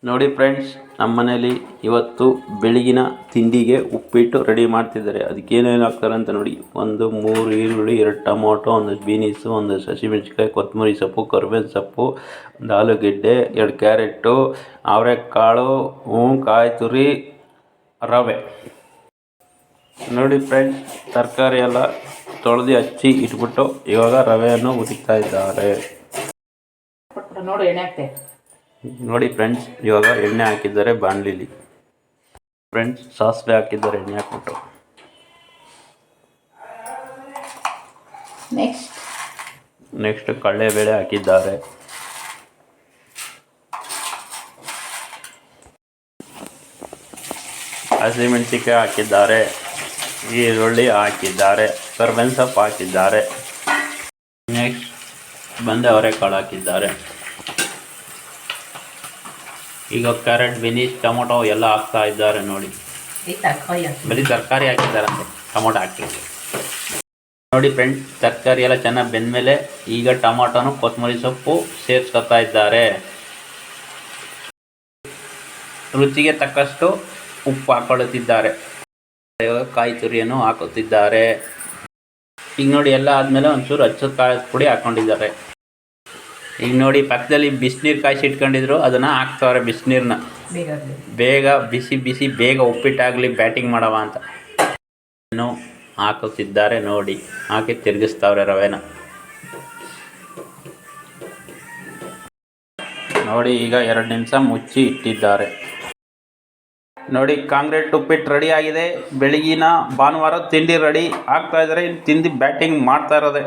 ನೋಡಿ ಫ್ರೆಂಡ್ಸ್, ನಮ್ಮ ಮನೇಲಿ ಇವತ್ತು ಬೆಳಗಿನ ತಿಂಡಿಗೆ ಉಪ್ಪಿಟ್ಟು ರೆಡಿ ಮಾಡ್ತಿದ್ದಾರೆ. ಅದಕ್ಕೆ ಏನೇನು ಹಾಕ್ತಾರೆ ಅಂತ ನೋಡಿ. 3 ಈರುಳ್ಳಿ, 2 ಟೊಮೊಟೊ, 1 ಬೀನಿಸು, 1 ಹಸಿಮೆಣಸಿನಕಾಯಿ, ಕೊತ್ತಂಬರಿ ಸೊಪ್ಪು, ಕರಿಬೇವಿನ ಸೊಪ್ಪು, 1 ಆಲೂಗೆಡ್ಡೆ, 2 ಕ್ಯಾರೆಟು, ಅವರೆಕಾಳು, ಕಾಯಿ ತುರಿ, ರವೆ. ನೋಡಿ ಫ್ರೆಂಡ್ಸ್, ತರಕಾರಿ ಎಲ್ಲ ತೊಳೆದು ಹಚ್ಚಿ ಇಟ್ಬಿಟ್ಟು ಇವಾಗ ರವೆಯನ್ನು ಉದಿಕ್ತಾ ಇದ್ದಾರೆ. ನೋಡಿ ಫ್ರೆಂಡ್ಸ್, ಇವಾಗ ಎಣ್ಣೆ ಹಾಕಿದ್ದಾರೆ ಬಾಣಲಿಲಿ. ಫ್ರೆಂಡ್ಸ್, ಸಾಸಿವೆ ಹಾಕಿದ್ದಾರೆ ಎಣ್ಣೆ ಹಾಕ್ಬಿಟ್ಟು. ನೆಕ್ಸ್ಟ್ ಕಡಲೆಬೇಳೆ ಹಾಕಿದ್ದಾರೆ. ಹಸಿಮೆಣಸಿನಕಾಯಿ ಹಾಕಿದ್ದಾರೆ. ಈರುಳ್ಳಿ ಹಾಕಿದ್ದಾರೆ. ಕರಿಬೇವಿನ ಸೊಪ್ಪು ಹಾಕಿದ್ದಾರೆ. ನೆಕ್ಸ್ಟ್ ಅವರೆಕಾಳು ಹಾಕಿದ್ದಾರೆ. ಈಗ ಕ್ಯಾರೆಟ್, ಬೀನಿಸ್, ಟೊಮೊಟೊ ಎಲ್ಲ ಹಾಕ್ತಾ ಇದ್ದಾರೆ. ನೋಡಿ, ಬರೀ ತರಕಾರಿ ಹಾಕಿದ್ದಾರಂತೆ, ಟೊಮೊಟೊ ಹಾಕಿಲ್ಲ. ನೋಡಿ ಫ್ರೆಂಡ್ಸ್, ತರಕಾರಿ ಎಲ್ಲ ಚೆನ್ನಾಗಿ ಬೆಂದಮೇಲೆ ಈಗ ಟೊಮೊಟೊನು ಕೊತ್ತಂಬರಿ ಸೊಪ್ಪು ಸೇರಿಸ್ಕೊತಾ ಇದ್ದಾರೆ. ರುಚಿಗೆ ತಕ್ಕಷ್ಟು ಉಪ್ಪು ಹಾಕೊಳ್ಳುತ್ತಿದ್ದಾರೆ. ಇವಾಗ ಕಾಯಿ ತುರಿಯನ್ನು ಹಾಕುತ್ತಿದ್ದಾರೆ. ಈಗ ನೋಡಿ, ಎಲ್ಲ ಆದಮೇಲೆ ಒಂಚೂರು ಹಚ್ಚದ ಕಾಯಿ ಪುಡಿ ಹಾಕ್ಕೊಂಡಿದ್ದಾರೆ. ಈಗ ನೋಡಿ, ಪಕ್ಕದಲ್ಲಿ ಬಿಸಿನೀರು ಕಾಯಿಸಿ ಇಟ್ಕೊಂಡಿದ್ರು, ಅದನ್ನು ಹಾಕ್ತವ್ರೆ. ಬಿಸಿನೀರನ್ನ ಬೇಗ ಬಿಸಿ ಬೇಗ ಉಪ್ಪಿಟ್ಟಾಗಲಿ, ಬ್ಯಾಟಿಂಗ್ ಮಾಡವ ಅಂತ ಏನು ಹಾಕುತ್ತಿದ್ದಾರೆ. ನೋಡಿ, ಹಾಕಿ ತಿರುಗಿಸ್ತಾವ್ರೆ ರವೆನ. ನೋಡಿ, ಈಗ 2 ನಿಮಿಷ ಮುಚ್ಚಿ ಇಟ್ಟಿದ್ದಾರೆ. ನೋಡಿ, ಕಾಂಕ್ರೀಟ್ ಉಪ್ಪಿಟ್ಟು ರೆಡಿ ಆಗಿದೆ. ಬೆಳಗಿನ ಭಾನುವಾರ ತಿಂಡಿ ರೆಡಿ ಆಗ್ತಾ ಇದ್ದಾರೆ. ತಿಂದು ಬ್ಯಾಟಿಂಗ್ ಮಾಡ್ತಾ ಇರೋದೆ.